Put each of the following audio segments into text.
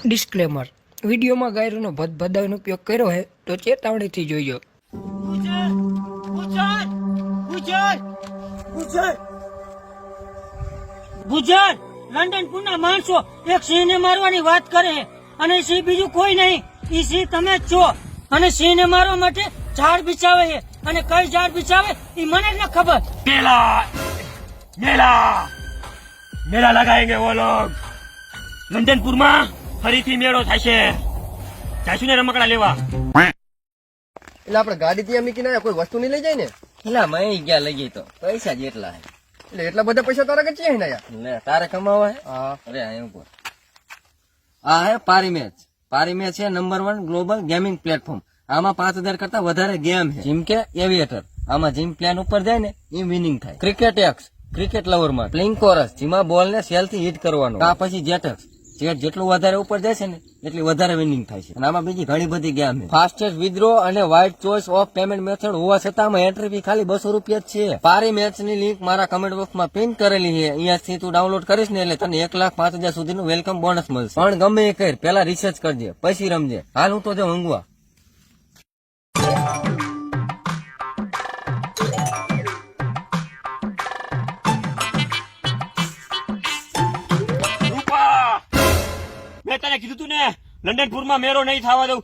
Disclaimer વિડીયોમાં ગાયરોનો ભદભદાનો ઉપયોગ કર્યો છે તો ચેતવણીથી જોઈજો. ગુજરાત લંડન પુના માણસો એક સિંહને મારવાની વાત કરે અને સિંહ બીજું કોઈ નહીં, ઈ સિંહ તમે જ છો. અને સિંહને મારવા માટે ઝાડ બિછાવે છે અને કઈ ઝાડ બિછાવે ઈ મને જ ન ખબર. मेला लगाएंगे वो लोग लंडनपुर में फरीथी मेળો થશે. જાશું ને રમકડા લેવા. એટલે આપણે ગાડી ત્યાં મૂકીને કોઈ વસ્તુ નહીં લઈ જાય ને? એલા મય ગયા લઈ ગઈ તો પૈસા જેટલા હે. એટલે એટલા બધા પૈસા તારા કે છે ને યાર? લે તારે કમાવા હે? હા. અરે આ ઉપર આ હે પારી મેચ છે નંબર 1 ગ્લોબલ ગેમિંગ પ્લેટફોર્મ. આમાં 5000 કરતા વધારે ગેમ છે, જેમ કે એવિએટર. આમાં જેમ પ્લાન ઉપર જાય ને એ વિનિંગ થાય. ક્રિકેટ એક્સ ક્રિકેટ લવર માં પ્લેઇંગ કોરસ, જેમાં બોલ ને સેલ થી હિટ કરવાનો. આ પછી જેટક્સ જેટ જેટલું વધારે ઉપર જાય છે ને એટલી વધારે વિનિંગ થાય છે. અને આમાં બીજી ઘણી બધી ગેમ છે. ફાસ્ટેસ્ટ વિથડ્રો અને wide choice of payment method હોવા છતાં આમાં એન્ટ્રી ફી ખાલી 200 રૂપિયા જ છે. પારી મેચ ની લિંક મારા કમેન્ટ બોક્સમાં પિન કરેલી છે. અહીંયાથી તું ડાઉનલોડ કરીશ ને એટલે તને 1,05,000 સુધીનું વેલકમ બોનસ મળશે. પણ ગમે એ કર, પેલા રિસર્ચ કરજે પછી રમજે. હાલ હું તો જો ઊંઘવા. મેં તને કીધું તું ને લંડનપુર માં મેળો નહીં થવા દઉં.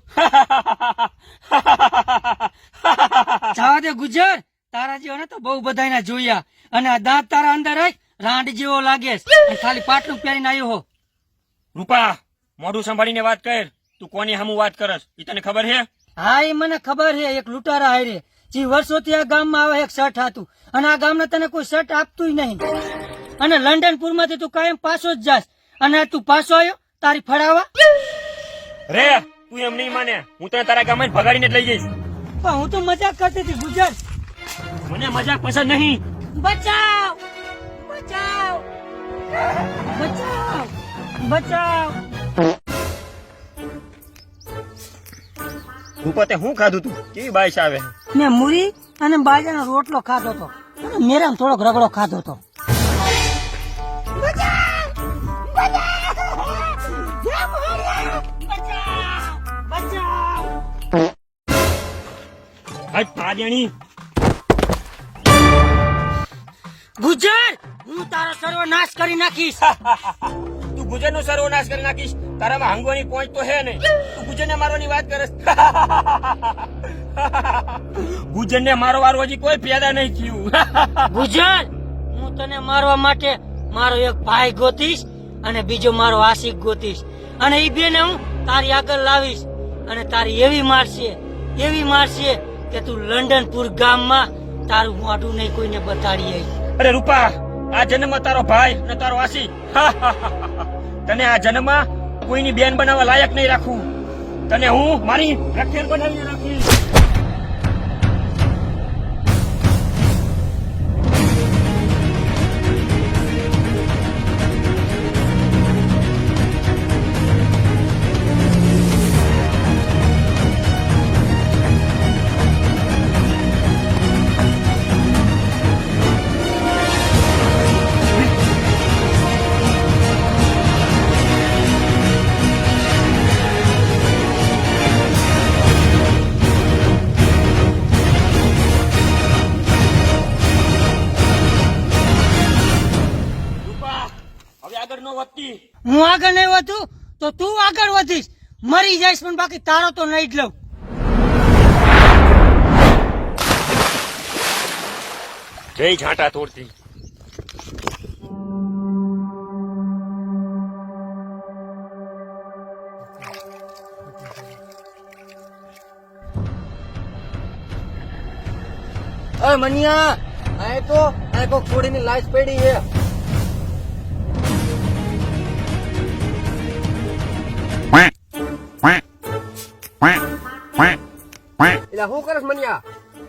જવા દે ગુજર, તારા જેવો ને તો બહુ બધાયના જોયા અને આ દાંત તારા અંદર જ રાંડ જેવો લાગે છે. અને ખાલી પાટલું પહેરીને આવ્યો હો. રૂપા મોઢું સંભાળીને વાત કર. તું કોની સામું વાત કરસ એ તને ખબર છે? હા એ મને ખબર છે. એક લૂંટારા હારે જે વર્ષોથી આ ગામમાં આવે એક શર્ટ હતું અને આ ગામને તને કોઈ શર્ટ આપતું નહીં. અને લંડનપુર માંથી તું કાયમ પાછો જ જાસ અને તું પાછો આવ્યો તારી ફળાવા. રે તું એમ નહીં માને, હું તને તારા ગામમાં જ ભગાડીને જ લઈ જઈશ. પણ હું તો મજાક કરતી હતી ગુજર. મને મજાક પસંદ નહીં. બચાવ બચાવ બચાવ બચાવ. રૂપા તે શું ખાધું તું? કેવી બાઈશ આવે? મેં મુરી અને બાજરાનો રોટલો ખાધો હતો અને મેરામ થોડોક રગડો ખાધો હતો. ગુજર હું તારો સર્વનાશ કરી નાખીશ. તું ગુજર નો સર્વનાશ કરી નાખીશ? તારામાં હાંગવાની પહોંચ તો હે નહીં. તું ગુજર ને મારવાની વાત કરે. ગુજર ને મારો વારો હજી કોઈ પેદા નહીં થયું. ગુજર હું તને મારવા માટે મારો એક ભાઈ ગોતીશ અને બીજો મારો આશિક ગોતીશ અને એ બેને હું તારી આગળ લાવીશ અને તારી એવી મારશે કે તું લંડનપુર ગામમાં તારું મોઢું નહીં કોઈને બતાડી આવીશ. અરે રૂપા, આ જન્મમાં તારો ભાઈ અને તારો આશી તને આ જન્મમાં કોઈની બેન બનાવવા લાયક નહીં રાખું. તને હું મારી રખેલ બનાવીને રાખીશ. હું આગળ નહીં વધું તો તું આગળ વધીશ. મરી જઈશ પણ બાકી તારો તો નહીં જ લઉં. જય ઝાંટા તોડતી. અરે મનિયા આ તો કોક છોડીની લાશ પડી છે. એટલે શું કરસ મનિયા?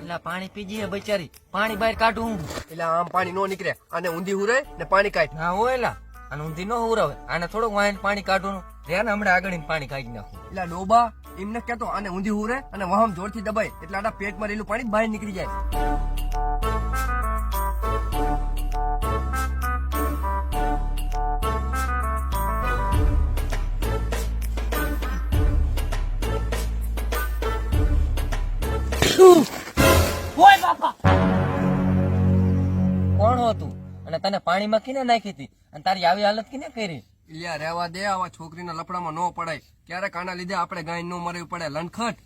એલા પાણી પીજીએ બચારી, પાણી બહાર કાઢું. એટલે આમ પાણી નો નીકળે અને ઊંધી હુરે ને પાણી કાઢ. ના હોય એલા અને ઊંધી નો ઉરાવે. આને થોડુંક વાહીને પાણી કાઢવાનું. ધ્યાન હમણાં આગળ પાણી કાઢી નાખું. એટલે ડોબા એમને કેતો અને ઊંધી હુરે અને વહમ જોરથી દબાય એટલે આડા પેટમાં રહેલું પાણી બહાર નીકળી જાય. તું ઓય બાપા કોણ હો તું? અને તને પાણીમાં કીને નાખી હતી અને તારી આવી હાલત કીને કરી? ઇલિયા રહેવા દે, આવા છોકરીના લફડામાં ન પડાય. ક્યારેક આના લીધે આપણે ગાય નો મરવી પડે. લનખટ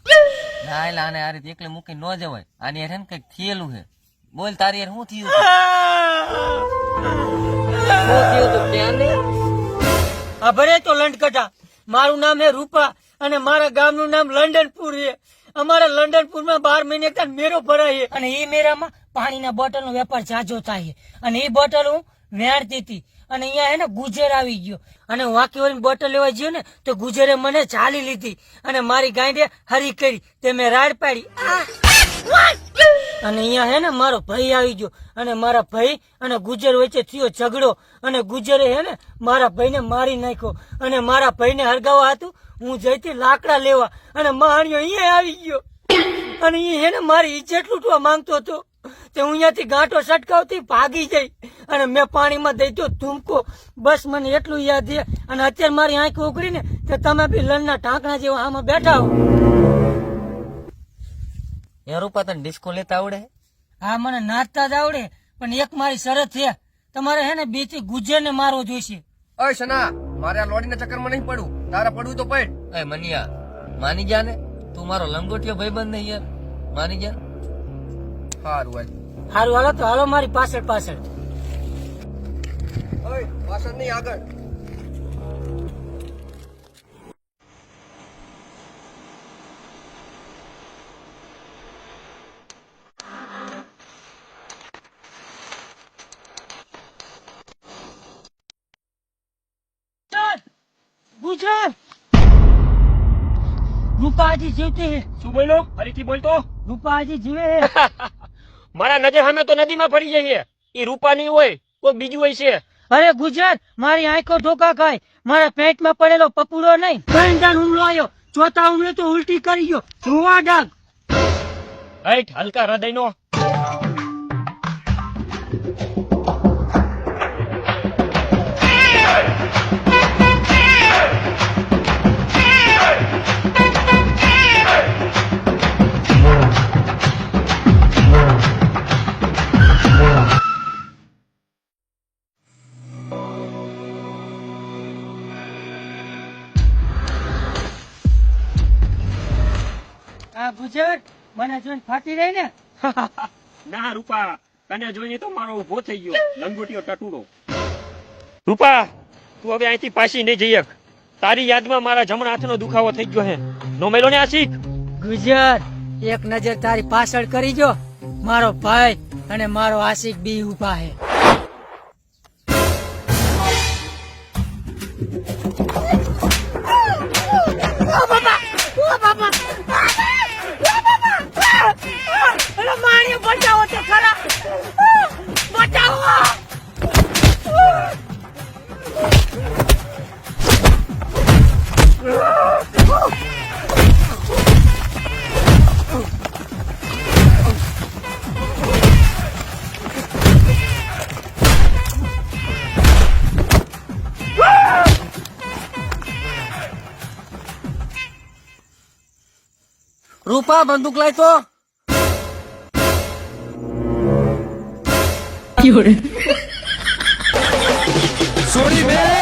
ના એલા આને આ રીતે એકલી મૂકી ન જવાય. આની યાર હે ને કઈક થયેલું છે. બોલ તારી યાર શું થયું તું? ક્યાં ને આ ભરે તો લંડકટા. મારું નામ હે રૂપા અને મારા ગામનું નામ લંડનપુર છે. અમારા લંડનપુરમાં 12 મહિને એક મેરો ભરાય છે અને એ મેરામાં પાણીના બોટલનો વેપાર જાજો થાય છે અને એ બોટલ હું વેણતી હતી અને અહીંયા હે ને ગુજર આવી ગયો અને હું વાંકી વળીને બોટલ લેવા ગયો ને તો ગુજરે મને ચાલી લીધી અને મારી ગાંડે હરી કરી તે મેં રાડ પાડી. અને અહીંયા હે ને મારો ભાઈ આવી ગયો અને મારા ભાઈ અને ગુજર વચ્ચે થયો ઝઘડો અને ગુજરે હે ને મારા ભાઈને મારી નાખ્યો અને મારા ભાઈને હરગાવા હતું. હું જઈતી લાકડા લેવા અને મહાણીઓ અહીંયા આવી ગયો અને એ હે ને મારી ઇજ્જત લૂંટવા માંગતો હતો. તે હું અહીંયાથી ગાંઠો સટકાવતી ભાગી જઈ અને મેં પાણીમાં દઈ દો ધૂમકો. બસ મને એટલું યાદ છે અને અત્યારે મારી આંખ ઉઘડી ને કે તમે બી લણના ટાંકણા જેવા આમાં બેઠા હો. યાર રૂપા તને ડિસ્કો લેતા આવડે? હા મને નાચતા જ આવડે પણ એક મારી શરત છે, તમારે હે ને બેથી ગુજરને મારવો જોઈશે. ઓય સના, મારે આ લોડીના ચક્કરમાં નહીં પડવું. તારે પડવું તો પડ. એ મનિયા માની જા ને, તું મારો લંગોટિયો ભાઈબંધ નહીં યાર, માની જા. સારું ભાઈ. હારું હાલો તો હાલો મારી પાછળ પાછળ. ઓય પાછળ નહીં, આગળ. ગુજર રૂપાજી જીવતી હે. શું બોલ્યો? ફરીથી બોલતો. રૂપાજી જીવે હે. મારા નજર સામે તો નદીમાં ફરી જઈએ. એ રૂપા નહીં હોય, કોઈ બીજું હોય છે. અરે ગુજરાત, મારી આંખો ધોકા ખાય. મારા પેટમાં પડેલો પપુડો નહીં, કંટાળ હુમલો આવ્યો. ચોથા હુમલે તો ઉલટી કરી ગયો. ધોવા ડાગ. હૈટ, હલકા હૃદયનો. આ ગુજરાત મને જોઈને ફાટી રહી ને. ના રૂપા, તને જોઈને તો મારો ઉભો થઈ ગયો લંગોટીયો ટટુડો. રૂપા, તું હવે અહીંથી પાછી નહીં જઈ શક. તારી યાદમાં મારા જમણા હાથનો દુખાવો થઈ ગયો હે. નો મેલો ને આશિક. ગુજરાત, એક નજર તારી પાછળ કરી જો. મારો ભાઈ અને મારો આશિક બી ઉભા હે. બચાવો તો ખરા, બચાવો. રૂપા બંદૂક લાય તો. સોરી બે.